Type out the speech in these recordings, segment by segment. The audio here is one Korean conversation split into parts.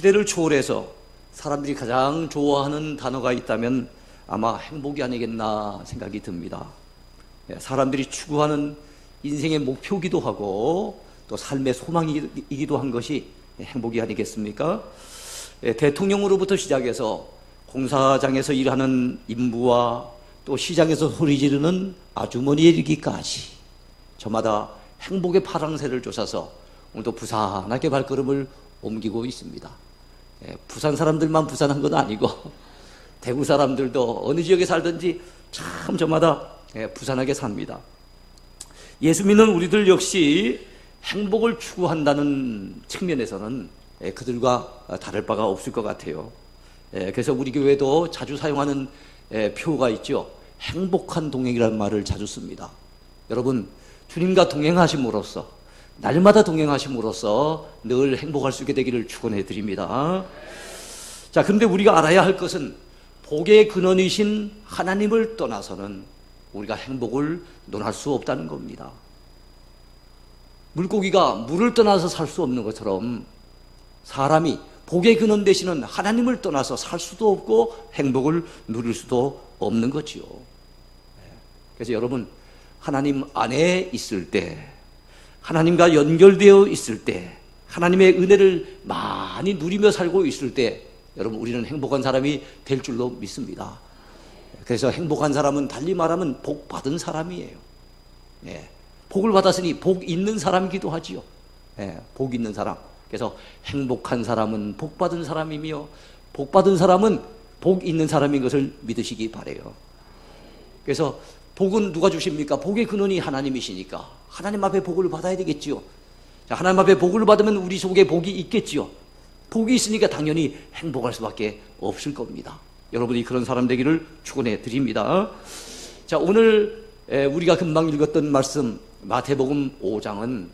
시대를 초월해서 사람들이 가장 좋아하는 단어가 있다면 아마 행복이 아니겠나 생각이 듭니다. 사람들이 추구하는 인생의 목표이기도 하고 또 삶의 소망이기도 한 것이 행복이 아니겠습니까? 대통령으로부터 시작해서 공사장에서 일하는 인부와 또 시장에서 소리 지르는 아주머니에 이르기까지 저마다 행복의 파랑새를 쫓아서 오늘도 부산하게 발걸음을 옮기고 있습니다. 부산 사람들만 부산한 건 아니고 대구 사람들도 어느 지역에 살든지 참 저마다 부산하게 삽니다. 예수 믿는 우리들 역시 행복을 추구한다는 측면에서는 그들과 다를 바가 없을 것 같아요. 그래서 우리 교회도 자주 사용하는 표가 있죠. 행복한 동행이라는 말을 자주 씁니다. 여러분, 주님과 동행하심으로써, 날마다 동행하심으로써 늘 행복할 수 있게 되기를 축원해 드립니다. 자, 그런데 우리가 알아야 할 것은 복의 근원이신 하나님을 떠나서는 우리가 행복을 논할 수 없다는 겁니다. 물고기가 물을 떠나서 살 수 없는 것처럼 사람이 복의 근원 되시는 하나님을 떠나서 살 수도 없고 행복을 누릴 수도 없는 거지요. 그래서 여러분, 하나님 안에 있을 때, 하나님과 연결되어 있을 때, 하나님의 은혜를 많이 누리며 살고 있을 때 여러분, 우리는 행복한 사람이 될 줄로 믿습니다. 그래서 행복한 사람은 달리 말하면 복 받은 사람이에요. 복을 받았으니 복 있는 사람이기도 하지요. 복 있는 사람. 그래서 행복한 사람은 복 받은 사람이며 복 받은 사람은 복 있는 사람인 것을 믿으시기 바라요. 그래서 복은 누가 주십니까? 복의 근원이 하나님이시니까 하나님 앞에 복을 받아야 되겠지요. 자, 하나님 앞에 복을 받으면 우리 속에 복이 있겠지요. 복이 있으니까 당연히 행복할 수밖에 없을 겁니다. 여러분이 그런 사람 되기를 축원해 드립니다. 자, 오늘 우리가 금방 읽었던 말씀 마태복음 5장은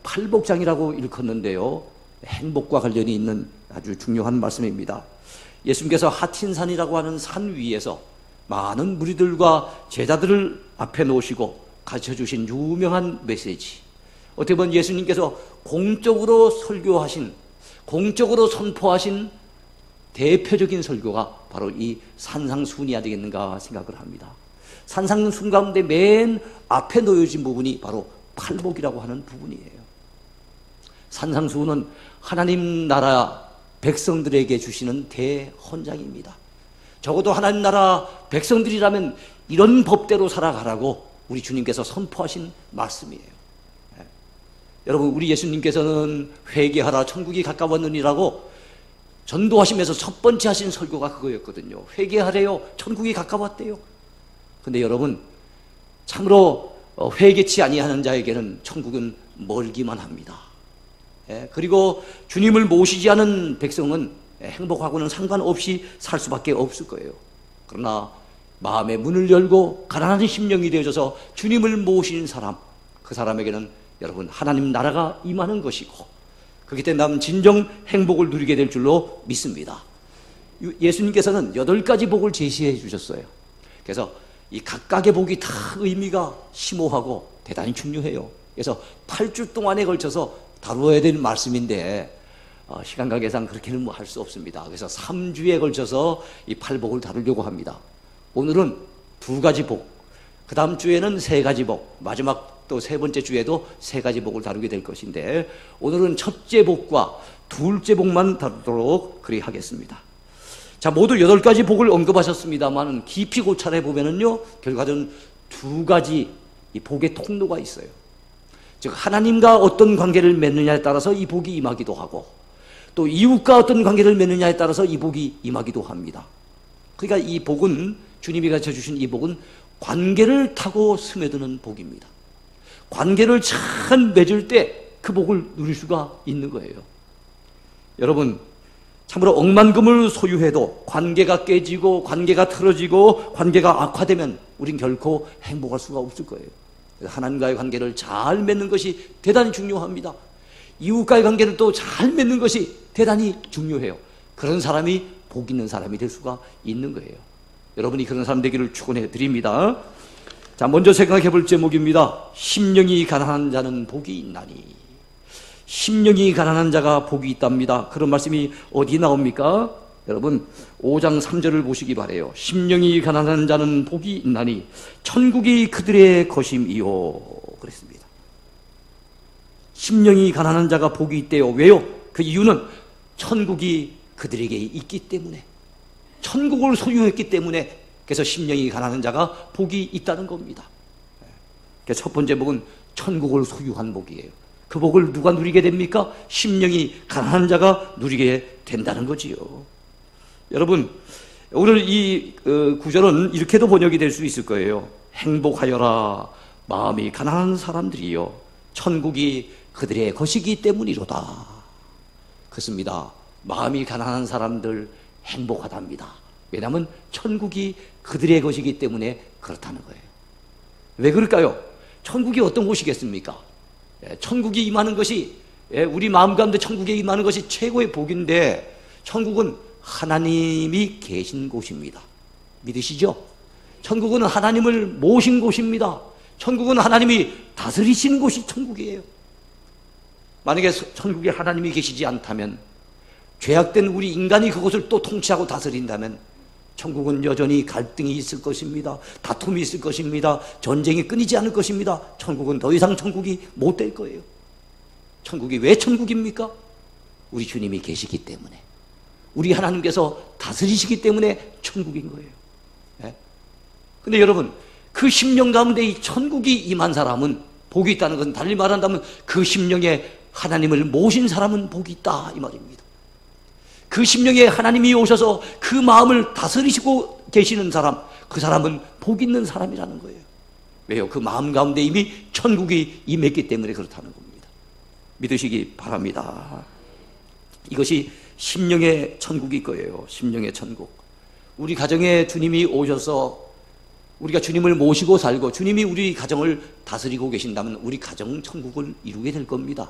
팔복장이라고 일컫는데요, 행복과 관련이 있는 아주 중요한 말씀입니다. 예수님께서 하틴산이라고 하는 산 위에서 많은 무리들과 제자들을 앞에 놓으시고 가르쳐주신 유명한 메시지, 어떻게 보면 예수님께서 공적으로 설교하신, 공적으로 선포하신 대표적인 설교가 바로 이 산상수훈이 아니겠는가 생각을 합니다. 산상수훈 가운데 맨 앞에 놓여진 부분이 바로 팔복이라고 하는 부분이에요. 산상수훈은 하나님 나라 백성들에게 주시는 대헌장입니다. 적어도 하나님 나라 백성들이라면 이런 법대로 살아가라고 우리 주님께서 선포하신 말씀이에요. 여러분, 우리 예수님께서는 회개하라 천국이 가까웠느니라고 전도하시면서 첫 번째 하신 설교가 그거였거든요. 회개하래요, 천국이 가까웠대요. 근데 여러분, 참으로 회개치 아니하는 자에게는 천국은 멀기만 합니다. 그리고 주님을 모시지 않은 백성은 행복하고는 상관없이 살 수밖에 없을 거예요. 그러나 마음의 문을 열고 가난한 심령이 되어져서 주님을 모시는 사람, 그 사람에게는 여러분 하나님 나라가 임하는 것이고 그렇기 때문에 나는 진정 행복을 누리게 될 줄로 믿습니다. 예수님께서는 8가지 복을 제시해 주셨어요. 그래서 이 각각의 복이 다 의미가 심오하고 대단히 중요해요. 그래서 8주 동안에 걸쳐서 다루어야 되는 말씀인데 시간 관계상 그렇게는 뭐 할 수 없습니다. 그래서 3주에 걸쳐서 이 8복을 다루려고 합니다. 오늘은 2가지 복, 그 다음 주에는 3가지 복, 마지막 또 3번째 주에도 3가지 복을 다루게 될 것인데 오늘은 첫째 복과 둘째 복만 다루도록 그리하겠습니다. 자, 모두 8가지 복을 언급하셨습니다만 깊이 고찰해 보면은요, 결과적으로 2가지 이 복의 통로가 있어요. 즉 하나님과 어떤 관계를 맺느냐에 따라서 이 복이 임하기도 하고 또 이웃과 어떤 관계를 맺느냐에 따라서 이 복이 임하기도 합니다. 그러니까 이 복은, 주님이 가르쳐 주신 이 복은 관계를 타고 스며드는 복입니다. 관계를 잘 맺을 때 그 복을 누릴 수가 있는 거예요. 여러분, 참으로 억만금을 소유해도 관계가 깨지고 관계가 틀어지고 관계가 악화되면 우린 결코 행복할 수가 없을 거예요. 하나님과의 관계를 잘 맺는 것이 대단히 중요합니다. 이웃과의 관계를 또 잘 맺는 것이 대단히 중요해요. 그런 사람이 복 있는 사람이 될 수가 있는 거예요. 여러분이 그런 사람 되기를 축원해 드립니다. 자, 먼저 생각해 볼 제목입니다. 심령이 가난한 자는 복이 있나니. 심령이 가난한 자가 복이 있답니다. 그런 말씀이 어디 나옵니까? 여러분 5장 3절을 보시기 바라요. 심령이 가난한 자는 복이 있나니 천국이 그들의 것임이요 그랬습니다. 심령이 가난한 자가 복이 있대요. 왜요? 그 이유는 천국이 그들에게 있기 때문에, 천국을 소유했기 때문에, 그래서 심령이 가난한 자가 복이 있다는 겁니다. 그래서 첫 번째 복은 천국을 소유한 복이에요. 그 복을 누가 누리게 됩니까? 심령이 가난한 자가 누리게 된다는 거지요. 여러분 오늘 이 구절은 이렇게도 번역이 될 수 있을 거예요. 행복하여라 마음이 가난한 사람들이요 천국이 그들의 것이기 때문이로다. 그렇습니다. 마음이 가난한 사람들 행복하답니다. 왜냐하면 천국이 그들의 것이기 때문에 그렇다는 거예요. 왜 그럴까요? 천국이 어떤 곳이겠습니까? 천국이 임하는 것이, 우리 마음 가운데 천국에 임하는 것이 최고의 복인데, 천국은 하나님이 계신 곳입니다. 믿으시죠? 천국은 하나님을 모신 곳입니다. 천국은 하나님이 다스리시는 곳이 천국이에요. 만약에 천국에 하나님이 계시지 않다면, 죄악된 우리 인간이 그곳을 또 통치하고 다스린다면 천국은 여전히 갈등이 있을 것입니다. 다툼이 있을 것입니다. 전쟁이 끊이지 않을 것입니다. 천국은 더 이상 천국이 못 될 거예요. 천국이 왜 천국입니까? 우리 주님이 계시기 때문에, 우리 하나님께서 다스리시기 때문에 천국인 거예요. 근데 여러분, 그 심령 가운데 이 천국이 임한 사람은 복이 있다는 것은, 달리 말한다면 그 심령에 하나님을 모신 사람은 복이 있다 이 말입니다. 그 심령에 하나님이 오셔서 그 마음을 다스리시고 계시는 사람, 그 사람은 복 있는 사람이라는 거예요. 왜요? 그 마음 가운데 이미 천국이 임했기 때문에 그렇다는 겁니다. 믿으시기 바랍니다. 이것이 심령의 천국일 거예요. 심령의 천국. 우리 가정에 주님이 오셔서 우리가 주님을 모시고 살고 주님이 우리 가정을 다스리고 계신다면 우리 가정 천국을 이루게 될 겁니다.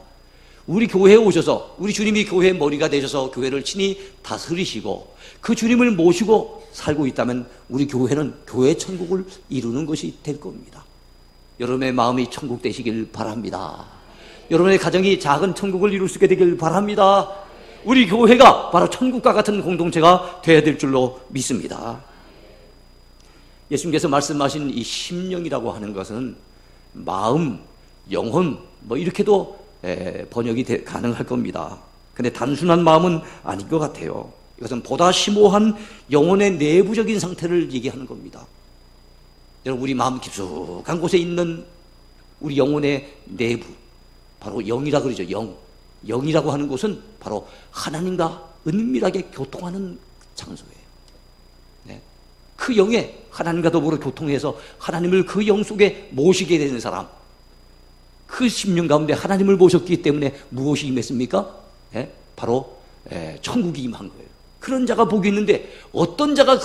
우리 교회에 오셔서 우리 주님이 교회의 머리가 되셔서 교회를 친히 다스리시고 그 주님을 모시고 살고 있다면 우리 교회는 교회의 천국을 이루는 것이 될 겁니다. 여러분의 마음이 천국 되시길 바랍니다. 여러분의 가정이 작은 천국을 이룰 수 있게 되길 바랍니다. 우리 교회가 바로 천국과 같은 공동체가 되어야 될 줄로 믿습니다. 예수님께서 말씀하신 이 심령이라고 하는 것은 마음, 영혼 이렇게도 번역이 가능할 겁니다. 근데 단순한 마음은 아닌 것 같아요. 이것은 보다 심오한 영혼의 내부적인 상태를 얘기하는 겁니다. 여러분, 우리 마음 깊숙한 곳에 있는 우리 영혼의 내부, 바로 영이라 그러죠. 영이라고 하는 곳은 바로 하나님과 은밀하게 교통하는 장소예요. 그 영에 하나님과 더불어 교통해서 하나님을 그 영 속에 모시게 되는 사람, 그 심령 가운데 하나님을 모셨기 때문에 무엇이 임했습니까? 바로 천국이 임한 거예요. 그런 자가 복이 있는데, 어떤 자가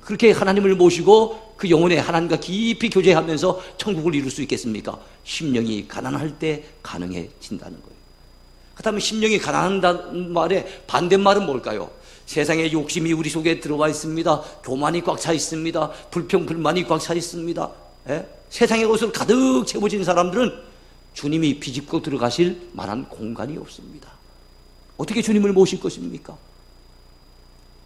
그렇게 하나님을 모시고 그 영혼에 하나님과 깊이 교제하면서 천국을 이룰 수 있겠습니까? 심령이 가난할 때 가능해진다는 거예요. 그렇다면 심령이 가난한다는 말의 반대말은 뭘까요? 세상의 욕심이 우리 속에 들어와 있습니다. 교만이 꽉 차 있습니다. 불평, 불만이 꽉 차 있습니다. 세상의 것으로 가득 채워진 사람들은 주님이 비집고 들어가실 만한 공간이 없습니다. 어떻게 주님을 모실 것입니까?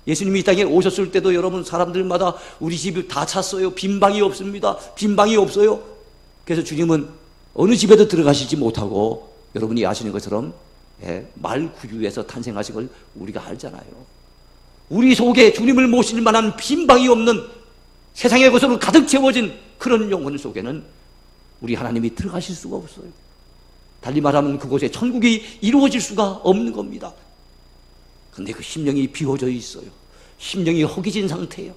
예수님이 이 땅에 오셨을 때도 여러분, 사람들마다 우리 집이 다 찼어요. 빈 방이 없습니다. 빈 방이 없어요. 그래서 주님은 어느 집에도 들어가시지 못하고 여러분이 아시는 것처럼 말구유에서 탄생하신 걸 우리가 알잖아요. 우리 속에 주님을 모실 만한 빈 방이 없는, 세상의 것으로 가득 채워진 그런 영혼 속에는 우리 하나님이 들어가실 수가 없어요. 달리 말하면 그곳에 천국이 이루어질 수가 없는 겁니다. 그런데 그 심령이 비워져 있어요. 심령이 허기진 상태예요.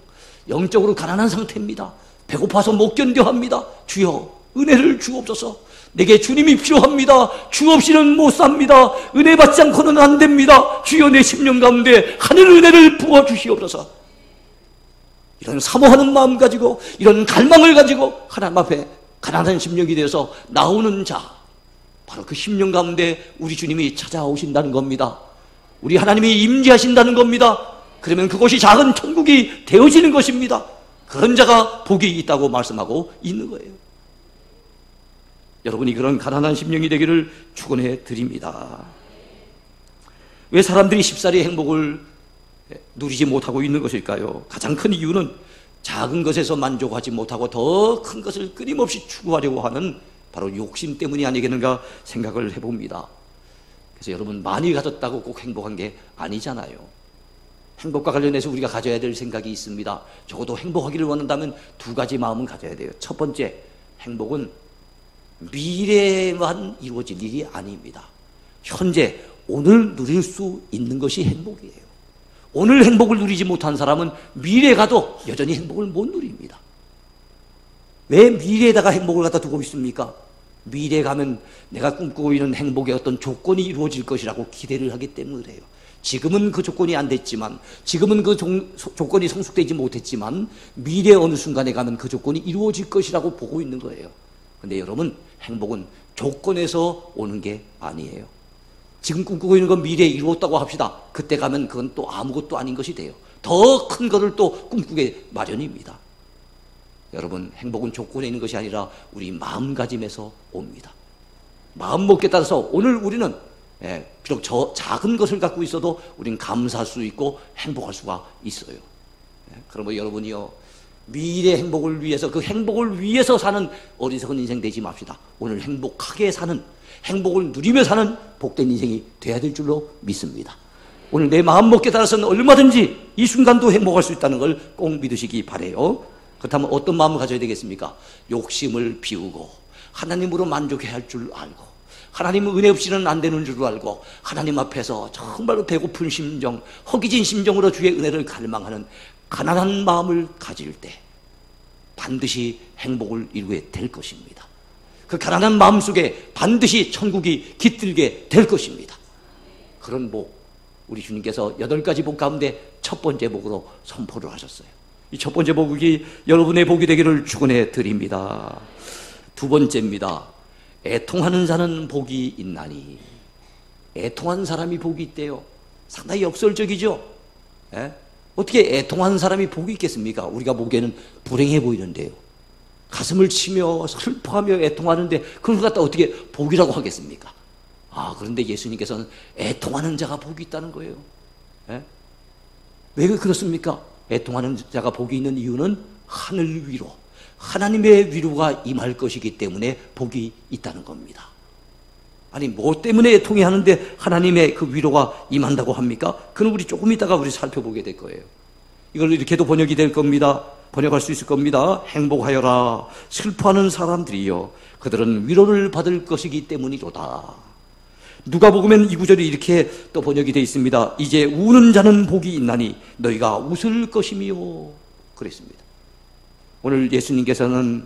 영적으로 가난한 상태입니다. 배고파서 못 견뎌합니다. 주여, 은혜를 주옵소서. 내게 주님이 필요합니다. 주 없이는 못 삽니다. 은혜 받지 않고는 안 됩니다. 주여, 내 심령 가운데 하늘 은혜를 부어주시옵소서. 이런 사모하는 마음 가지고, 이런 갈망을 가지고 하나님 앞에 가난한 심령이 되어서 나오는 자, 바로 그 심령 가운데 우리 주님이 찾아오신다는 겁니다. 우리 하나님이 임재하신다는 겁니다. 그러면 그것이 작은 천국이 되어지는 것입니다. 그런 자가 복이 있다고 말씀하고 있는 거예요. 여러분이 그런 가난한 심령이 되기를 축원해 드립니다. 왜 사람들이 쉽사리 행복을 누리지 못하고 있는 것일까요? 가장 큰 이유는 작은 것에서 만족하지 못하고 더 큰 것을 끊임없이 추구하려고 하는 바로 욕심 때문이 아니겠는가 생각을 해봅니다. 그래서 여러분, 많이 가졌다고 꼭 행복한 게 아니잖아요. 행복과 관련해서 우리가 가져야 될 생각이 있습니다. 적어도 행복하기를 원한다면 두 가지 마음은 가져야 돼요. 첫 번째, 행복은 미래에만 이루어질 일이 아닙니다. 현재, 오늘 누릴 수 있는 것이 행복이에요. 오늘 행복을 누리지 못한 사람은 미래 가도 여전히 행복을 못 누립니다. 왜 미래에다가 행복을 갖다 두고 있습니까? 미래에 가면 내가 꿈꾸고 있는 행복의 어떤 조건이 이루어질 것이라고 기대를 하기 때문에 그래요. 지금은 그 조건이 안 됐지만, 지금은 그 조건이 성숙되지 못했지만 미래 어느 순간에 가면 그 조건이 이루어질 것이라고 보고 있는 거예요. 근데 여러분, 행복은 조건에서 오는 게 아니에요. 지금 꿈꾸고 있는 건 미래에 이루었다고 합시다. 그때 가면 그건 또 아무것도 아닌 것이 돼요. 더 큰 것을 또 꿈꾸게 마련입니다. 여러분, 행복은 조건에 있는 것이 아니라 우리 마음가짐에서 옵니다. 마음먹기에 따라서 오늘 우리는 비록 저 작은 것을 갖고 있어도 우리는 감사할 수 있고 행복할 수가 있어요. 그러면 여러분이요, 미래 행복을 위해서, 그 행복을 위해서 사는 어리석은 인생 되지 맙시다. 오늘 행복하게 사는, 행복을 누리며 사는 복된 인생이 돼야 될 줄로 믿습니다. 오늘 내 마음먹기에 따라서는 얼마든지 이 순간도 행복할 수 있다는 걸 꼭 믿으시기 바라요. 그렇다면 어떤 마음을 가져야 되겠습니까? 욕심을 비우고 하나님으로 만족해야 할 줄 알고, 하나님은 은혜 없이는 안 되는 줄 알고, 하나님 앞에서 정말로 배고픈 심정, 허기진 심정으로 주의 은혜를 갈망하는 가난한 마음을 가질 때 반드시 행복을 이루게 될 것입니다. 그 가난한 마음 속에 반드시 천국이 깃들게 될 것입니다. 그런 복, 우리 주님께서 8가지 복 가운데 첫 번째 복으로 선포를 하셨어요. 이 첫 번째 복이 여러분의 복이 되기를 축원해 드립니다. 두 번째입니다. 애통하는 자는 복이 있나니. 애통한 사람이 복이 있대요. 상당히 역설적이죠. 어떻게 애통하는 사람이 복이 있겠습니까? 우리가 보기에는 불행해 보이는데요. 가슴을 치며 슬퍼하며 애통하는데 그걸 갖다 어떻게 복이라고 하겠습니까? 그런데 예수님께서는 애통하는 자가 복이 있다는 거예요. 왜 그렇습니까? 애통하는 자가 복이 있는 이유는 하늘 위로, 하나님의 위로가 임할 것이기 때문에 복이 있다는 겁니다. 아니, 뭐 때문에 애통해 하는데 하나님의 그 위로가 임한다고 합니까? 그건 우리 조금 있다가 우리 살펴보게 될 거예요. 이걸 이렇게도 번역이 될 겁니다. 번역할 수 있을 겁니다. 행복하여라, 슬퍼하는 사람들이여, 그들은 위로를 받을 것이기 때문이로다. 누가복음엔 이 구절이 이렇게 또 번역이 되어 있습니다. 이제 우는 자는 복이 있나니 너희가 웃을 것이미요, 그랬습니다. 오늘 예수님께서는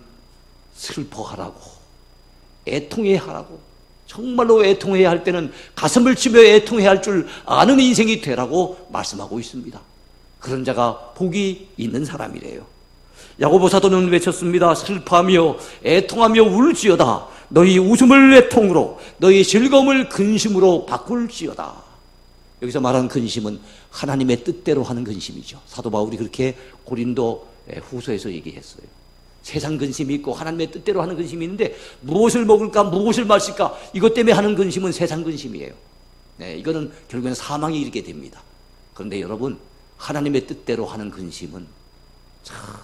슬퍼하라고, 애통해야 하라고, 정말로 애통해야 할 때는 가슴을 치며 애통해야 할 줄 아는 인생이 되라고 말씀하고 있습니다. 그런 자가 복이 있는 사람이래요. 야고보 사도는 외쳤습니다. 슬퍼하며 애통하며 울지어다. 너희 웃음을 애통으로, 너희 즐거움을 근심으로 바꿀지어다. 여기서 말하는 근심은 하나님의 뜻대로 하는 근심이죠. 사도 바울이 그렇게 고린도 후서에서 얘기했어요. 세상 근심이 있고 하나님의 뜻대로 하는 근심이 있는데, 무엇을 먹을까, 무엇을 마실까, 이것 때문에 하는 근심은 세상 근심이에요. 이거는 결국엔 사망에 이르게 됩니다. 그런데 여러분, 하나님의 뜻대로 하는 근심은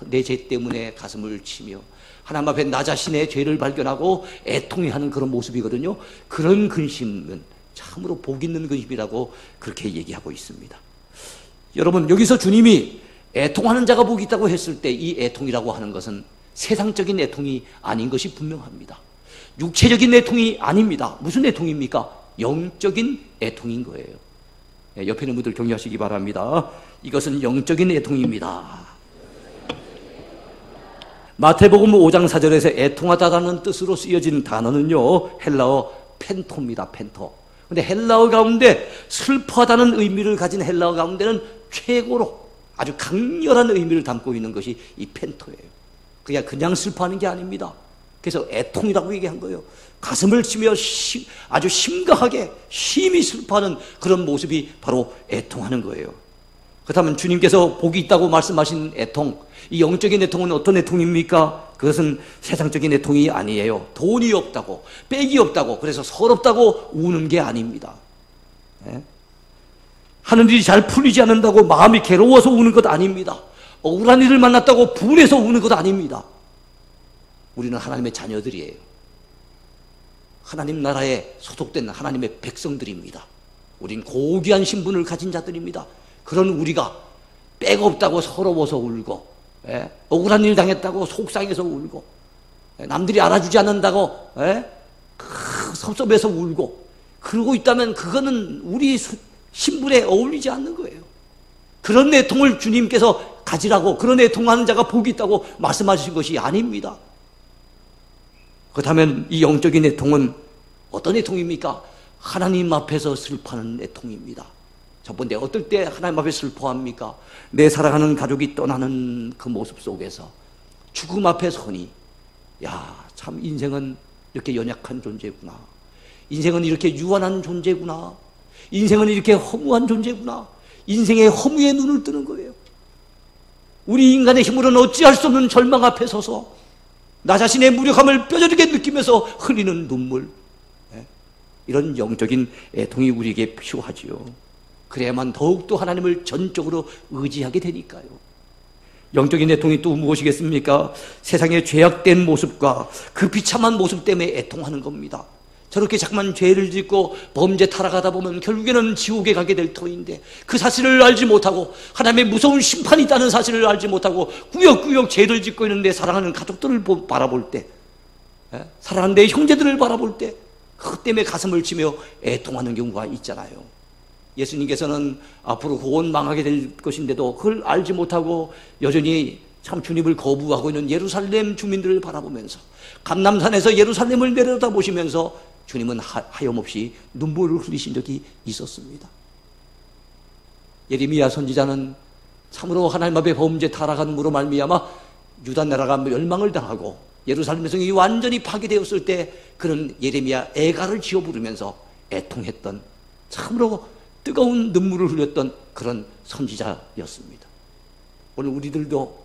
내 죄 때문에 가슴을 치며 하나님 앞에 나 자신의 죄를 발견하고 애통해하는 그런 모습이거든요. 그런 근심은 참으로 복 있는 근심이라고 그렇게 얘기하고 있습니다. 여러분, 여기서 주님이 애통하는 자가 복이 있다고 했을 때 이 애통이라고 하는 것은 세상적인 애통이 아닌 것이 분명합니다. 육체적인 애통이 아닙니다. 무슨 애통입니까? 영적인 애통인 거예요. 옆에 있는 분들 격려하시기 바랍니다. 이것은 영적인 애통입니다. 마태복음 5장 4절에서 애통하다라는 뜻으로 쓰여진 단어는요, 헬라어 펜토입니다. 펜토. 근데 헬라어 가운데 슬퍼하다는 의미를 가진 헬라어 가운데는 최고로 아주 강렬한 의미를 담고 있는 것이 이 펜토예요. 그냥 슬퍼하는 게 아닙니다. 그래서 애통이라고 얘기한 거예요. 가슴을 치며 아주 심각하게 심히 슬퍼하는 그런 모습이 바로 애통하는 거예요. 그렇다면 주님께서 복이 있다고 말씀하신 애통, 이 영적인 애통은 어떤 애통입니까? 그것은 세상적인 애통이 아니에요. 돈이 없다고, 빽이 없다고, 그래서 서럽다고 우는 게 아닙니다. 예? 하는 일이 잘 풀리지 않는다고 마음이 괴로워서 우는 것 아닙니다. 억울한 일을 만났다고 분해서 우는 것 아닙니다. 우리는 하나님의 자녀들이에요. 하나님 나라에 소속된 하나님의 백성들입니다. 우린 고귀한 신분을 가진 자들입니다. 그런 우리가 빽 없다고 서러워서 울고, 억울한 일 당했다고 속상해서 울고, 남들이 알아주지 않는다고 섭섭해서 울고, 그러고 있다면 그거는 우리 신분에 어울리지 않는 거예요. 그런 애통을 주님께서 가지라고, 그런 애통하는 자가 복이 있다고 말씀하신 것이 아닙니다. 그렇다면 이 영적인 애통은 어떤 애통입니까? 하나님 앞에서 슬퍼하는 애통입니다. 첫 번째, 어떨 때 하나님 앞에 슬퍼합니까? 내 사랑하는 가족이 떠나는 그 모습 속에서 죽음 앞에 서니, 야, 참 인생은 이렇게 연약한 존재구나. 인생은 이렇게 유한한 존재구나. 인생은 이렇게 허무한 존재구나. 인생의 허무에 눈을 뜨는 거예요. 우리 인간의 힘으로는 어찌할 수 없는 절망 앞에 서서 나 자신의 무력함을 뼈저리게 느끼면서 흘리는 눈물, 이런 영적인 애통이 우리에게 필요하지요. 그래야만 더욱더 하나님을 전적으로 의지하게 되니까요. 영적인 애통이 또 무엇이겠습니까? 세상의 죄악된 모습과 그 비참한 모습 때문에 애통하는 겁니다. 저렇게 자꾸만 죄를 짓고 범죄 타락하다 보면 결국에는 지옥에 가게 될 터인데, 그 사실을 알지 못하고 하나님의 무서운 심판이 있다는 사실을 알지 못하고 꾸역꾸역 죄를 짓고 있는데, 사랑하는 가족들을 바라볼 때, 사랑하는 내 형제들을 바라볼 때 그 때문에 가슴을 치며 애통하는 경우가 있잖아요. 예수님께서는 앞으로 곧 망하게 될 것인데도 그걸 알지 못하고 여전히 참 주님을 거부하고 있는 예루살렘 주민들을 바라보면서, 감람산에서 예루살렘을 내려다보시면서 주님은 하염없이 눈물을 흘리신 적이 있었습니다. 예레미야 선지자는 참으로 하나님 앞에 범죄 타락함으로 말미암아 유다 나라가 멸망을 당하고 예루살렘 성이 완전히 파괴되었을 때 그는 예레미야 애가를 지어 부르면서 애통했던, 참으로 뜨거운 눈물을 흘렸던 그런 선지자였습니다. 오늘 우리들도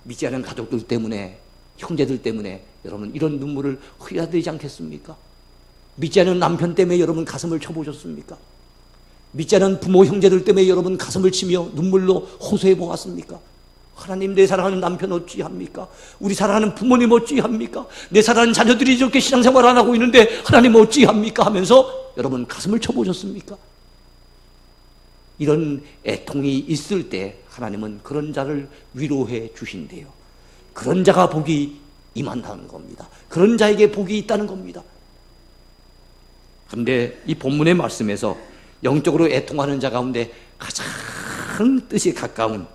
믿지 않은 가족들 때문에, 형제들 때문에 여러분 이런 눈물을 흘려야 되지 않겠습니까? 믿지 않은 남편 때문에 여러분 가슴을 쳐보셨습니까? 믿지 않은 부모 형제들 때문에 여러분 가슴을 치며 눈물로 호소해 보았습니까? 하나님, 내 사랑하는 남편 어찌합니까? 우리 사랑하는 부모님 어찌합니까? 내 사랑하는 자녀들이 이렇게 신앙생활 안 하고 있는데 하나님 어찌합니까? 하면서 여러분 가슴을 쳐보셨습니까? 이런 애통이 있을 때 하나님은 그런 자를 위로해 주신대요. 그런 자가 복이 임한다는 겁니다. 그런 자에게 복이 있다는 겁니다. 그런데 이 본문의 말씀에서 영적으로 애통하는 자 가운데 가장 뜻이 가까운,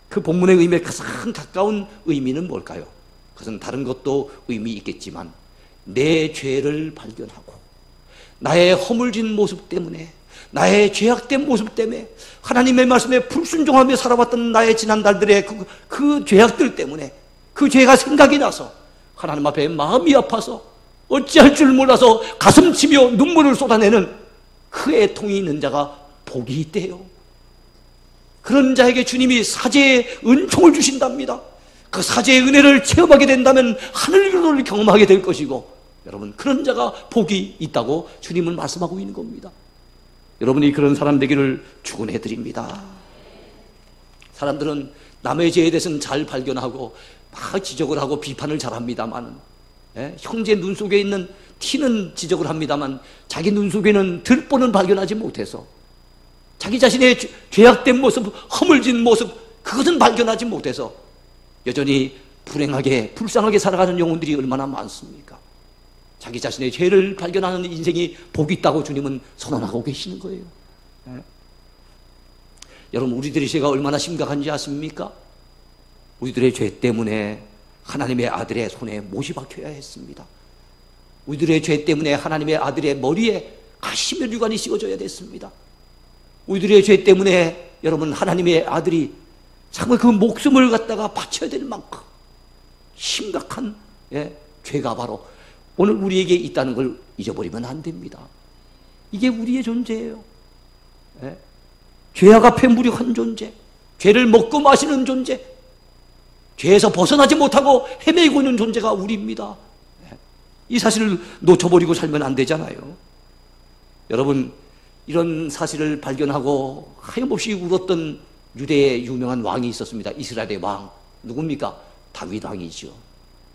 그 본문의 의미에 가장 가까운 의미는 뭘까요? 그것은 다른 것도 의미 있겠지만, 내 죄를 발견하고 나의 허물진 모습 때문에, 나의 죄악된 모습 때문에, 하나님의 말씀에 불순종하며 살아왔던 나의 지난달들의 그 죄악들 때문에, 그 죄가 생각이 나서 하나님 앞에 마음이 아파서 어찌할 줄 몰라서 가슴 치며 눈물을 쏟아내는 그 애통이 있는 자가 복이 있대요. 그런 자에게 주님이 사죄의 은총을 주신답니다. 그 사죄의 은혜를 체험하게 된다면 하늘을 경험하게 될 것이고, 여러분 그런 자가 복이 있다고 주님은 말씀하고 있는 겁니다. 여러분이 그런 사람 되기를 축원해 드립니다. 사람들은 남의 죄에 대해서는 잘 발견하고 막 지적을 하고 비판을 잘합니다만, 형제 눈 속에 있는 티는 지적을 합니다만 자기 눈 속에는 들보는 발견하지 못해서, 자기 자신의 죄악된 모습, 허물진 모습, 그것은 발견하지 못해서 여전히 불행하게 불쌍하게 살아가는 영혼들이 얼마나 많습니까? 자기 자신의 죄를 발견하는 인생이 복이 있다고 주님은 선언하고 계시는 거예요. 여러분, 우리들의 죄가 얼마나 심각한지 아십니까? 우리들의 죄 때문에 하나님의 아들의 손에 못이 박혀야 했습니다. 우리들의 죄 때문에 하나님의 아들의 머리에 가시며 유관이 씌워져야 됐습니다. 우리들의 죄 때문에 여러분 하나님의 아들이 정말 그 목숨을 갖다가 바쳐야 될 만큼 심각한 죄가 바로 오늘 우리에게 있다는 걸 잊어버리면 안 됩니다. 이게 우리의 존재예요. 죄악 앞에 무력한 존재, 죄를 먹고 마시는 존재, 죄에서 벗어나지 못하고 헤매고 있는 존재가 우리입니다. 이 사실을 놓쳐버리고 살면 안 되잖아요. 여러분, 이런 사실을 발견하고 하염없이 울었던 유대의 유명한 왕이 있었습니다. 이스라엘의 왕. 누굽니까? 다윗 왕이죠.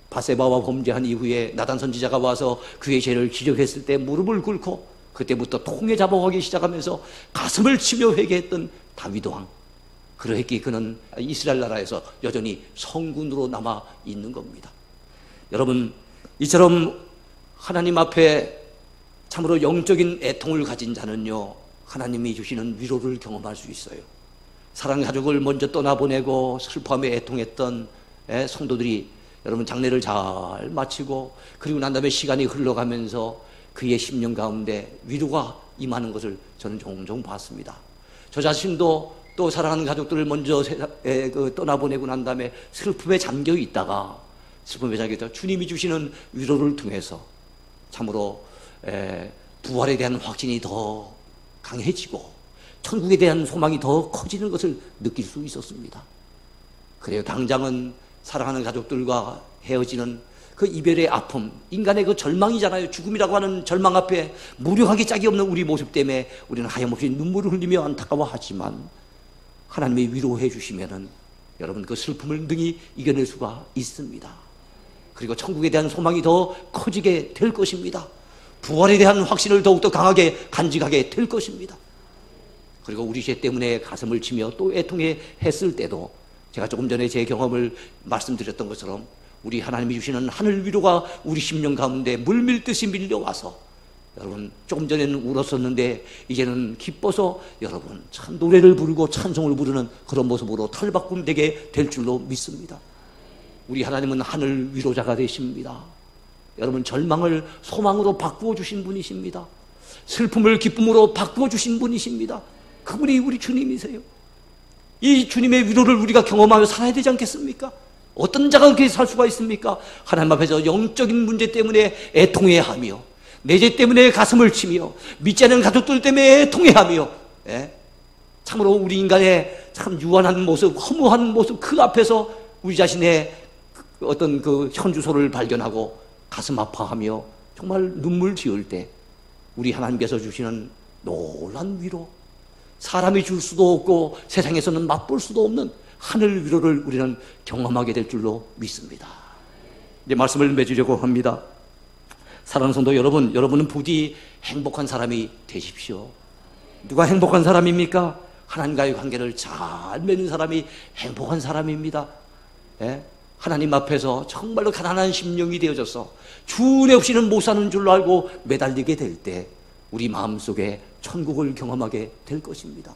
바세바와 범죄한 이후에 나단 선지자가 와서 그의 죄를 지적했을 때 무릎을 꿇고 그때부터 통에 잡아가기 시작하면서 가슴을 치며 회개했던 다윗 왕. 그러했기에 그는 이스라엘 나라에서 여전히 성군으로 남아 있는 겁니다. 여러분, 이처럼 하나님 앞에 참으로 영적인 애통을 가진 자는요, 하나님이 주시는 위로를 경험할 수 있어요. 사랑 가족을 먼저 떠나보내고 슬퍼하며 애통했던 성도들이 여러분 장례를 잘 마치고 그리고 난 다음에 시간이 흘러가면서 그의 심령 가운데 위로가 임하는 것을 저는 종종 봤습니다. 저 자신도 또 사랑하는 가족들을 먼저 떠나보내고 난 다음에 슬픔에 잠겨 있다가 주님이 주시는 위로를 통해서 참으로 부활에 대한 확신이 더 강해지고 천국에 대한 소망이 더 커지는 것을 느낄 수 있었습니다. 그래요. 당장은 사랑하는 가족들과 헤어지는 그 이별의 아픔, 인간의 그 절망이잖아요. 죽음이라고 하는 절망 앞에 무력하기 짝이 없는 우리 모습 때문에 우리는 하염없이 눈물을 흘리며 안타까워하지만 하나님이 위로해 주시면은 여러분 그 슬픔을 능히 이겨낼 수가 있습니다. 그리고 천국에 대한 소망이 더 커지게 될 것입니다. 부활에 대한 확신을 더욱더 강하게 간직하게 될 것입니다. 그리고 우리 죄 때문에 가슴을 치며 또 애통해 했을 때도 제가 조금 전에 제 경험을 말씀드렸던 것처럼 우리 하나님이 주시는 하늘 위로가 우리 심령 가운데 물밀듯이 밀려와서 여러분 조금 전에는 울었었는데 이제는 기뻐서 여러분 참 노래를 부르고 찬송을 부르는 그런 모습으로 탈바꿈되게 될 줄로 믿습니다. 우리 하나님은 하늘 위로자가 되십니다. 여러분 절망을 소망으로 바꾸어 주신 분이십니다. 슬픔을 기쁨으로 바꾸어 주신 분이십니다. 그분이 우리 주님이세요. 이 주님의 위로를 우리가 경험하며 살아야 되지 않겠습니까? 어떤 자가 그렇게 살 수가 있습니까? 하나님 앞에서 영적인 문제 때문에 애통해야 하며 내 죄 때문에 가슴을 치며 믿지 않는 가족들 때문에 애통해하며 참으로 우리 인간의 참 유한한 모습, 허무한 모습 그 앞에서 우리 자신의 어떤 그 현주소를 발견하고 가슴 아파하며 정말 눈물 지을 때 우리 하나님께서 주시는 놀라운 위로, 사람이 줄 수도 없고 세상에서는 맛볼 수도 없는 하늘 위로를 우리는 경험하게 될 줄로 믿습니다. 이제 말씀을 맺으려고 합니다. 사랑하는 성도 여러분, 여러분은 부디 행복한 사람이 되십시오. 누가 행복한 사람입니까? 하나님과의 관계를 잘 맺는 사람이 행복한 사람입니다. 하나님 앞에서 정말로 가난한 심령이 되어져서 주은혜 없이는 못 사는 줄로 알고 매달리게 될 때 우리 마음속에 천국을 경험하게 될 것입니다.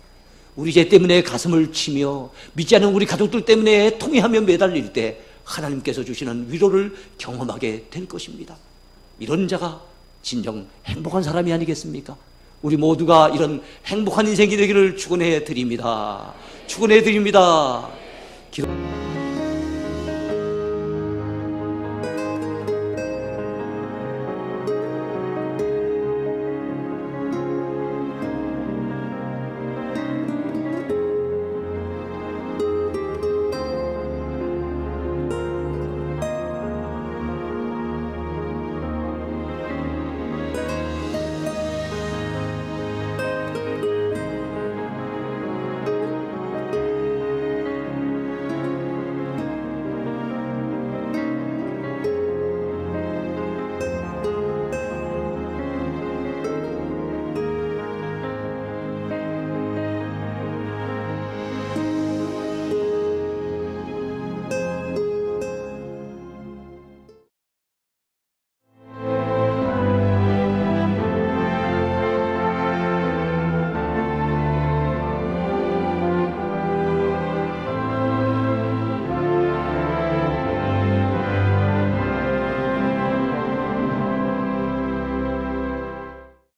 우리 죄 때문에 가슴을 치며 믿지 않는 우리 가족들 때문에 통회하며 매달릴 때 하나님께서 주시는 위로를 경험하게 될 것입니다. 이런 자가 진정 행복한 사람이 아니겠습니까? 우리 모두가 이런 행복한 인생이 되기를 축원해 드립니다. 축원해 드립니다.